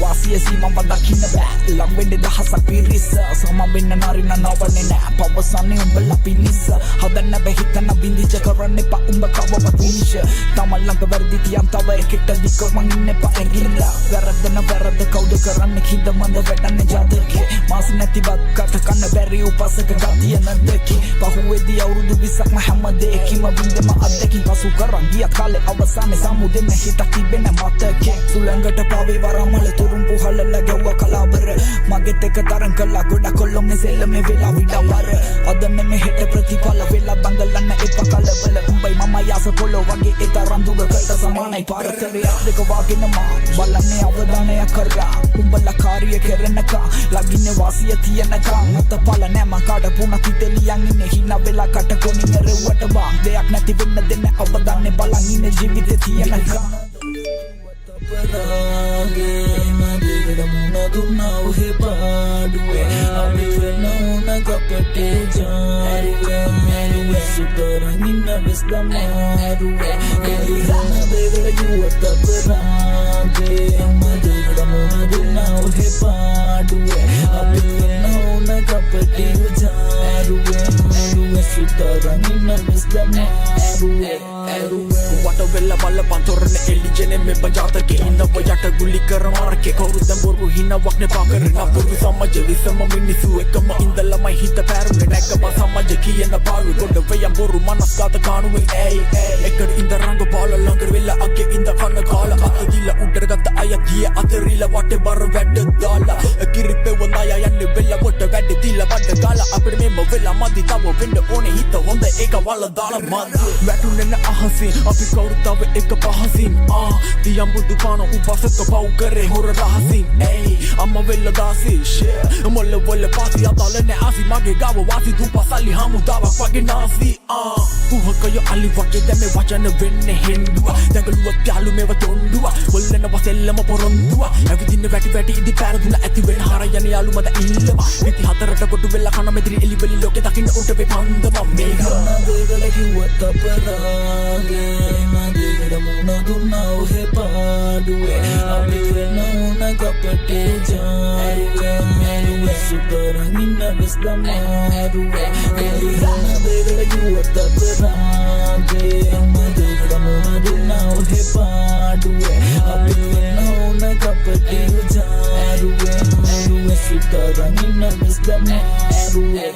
Wasiya sima daqina bෑ lam වෙන්න දහසක් පිරිස සම වෙන්න නරින නවන්නේ නෑ පවසන්නේ උඹලා පිනිස හදන්න බෑ හිතන බින්දිච්ච කරන්න එපා උඹ කවවත් විනිශ තමන් ළඟ වැරදි තියන් තව එකට දික මං ඉන්න එපා ඇඟිල්ල වැරද්ද කවුද කරන්නේ කිඳ මන්ද වැඩන්නේ ජාතකේ මාස නැති බක්කට කන්න බැරි උපසක ගතිය නැද්දකි පහුවේදී අවුරුදු 20ක්ම හැම දෙයකින්ම බින්දම අත්දැකීම් පසු කරන් ගිය කාලේ අවසානයේ සමුදෙන්න හිතක් තිබෙන මතකේ සුළඟට පාවේ වරමල තුරුම්පු හලලා ගැව්වා කලාබර මගෙත් එක තරම් කළා ගොඩක් කොල්ලොම් නෙසෙල්ලම වෙලා විඩවර අද නෙමෙ හෙට ප්‍රතිඵල වෙලා බංගලන්න එපා කලබල උඹයි මම යාස පොළොව වගේ ඒ තරම් දුරකට සමානයි පාරතරය දෙක වගේම බලන්නේ අවධානය කරා උඹලා කාර්ය කරනකා ලගින්නේ වාසිය තියනකා මතපල නැම කඩපුණ කිතලියන් ඉන්නේ හිනා වෙලා කට කොනින් රෙව්වට බා දෙයක් නැති වෙන්න දෙන්න අවධානය බලන් ඉන්නේ ජීවිතේ තියනකා Madunau he paduwe abirna kapate jaruwe sutarangina besdamaruwe elana devela juwata parage madunau he paduwe abirna kapate jaruwe sutarangina besdamaruwe Wata vela bala pantorne elijene me bajatake inna vayata guli kar marke kawrudan boru hina wakne pakar na boru samaj visama minisu ekama indala mai hita parune nakama samaj kiyana paru goda vayam boru manaskata kanuwe ei ekad inda rango pala langar vela agge inda kana kala atadila udar gatta ayatiya atarila watte bar wedda dala kirippe wandaya yanne vela watte wedda dila wadda gala apide mema vela madi tawo venda one hita honda eka wala dala mad වැටුනේ අහසින් අපි කවුරු තව එක පහසින් තියම් බුදු පාන උපසක පව් කරේ හොර රහසින් ඒ අම්ම වෙල්ල දාසි ෂේ මොල්ල වල පාසි අතලනේ ආසි මගේ ගාව වාසි දුපසලි හමුදාවක් වගේ නාසි පුහකය අලි වගේ දැමේ වචන වෙන්නේ හෙන්දුවා දැඟලුව යාළු මේව තොණ්ඩුවා වොල්ලන වසෙල්ලම පොරොන්දුවා ඇවිදින්න වැටි ඉදි පැරදුන ඇති වෙන හර යන යාළු මද ඉල්ලවා ඉති හතරට කොටු වෙලා කන මෙදිරි එලි බලි ලෝකේ දකින්න උන්ට වේ පන්දම මේ කරන දේවල කිව්වට parage madegada munadunau he paduwe abirna kapate jaruwe sutarangina besdamaruwe elana devela juwata parage madegada munadunau he paduwe abirna kapate jaruwe sutarangina besdamaruwe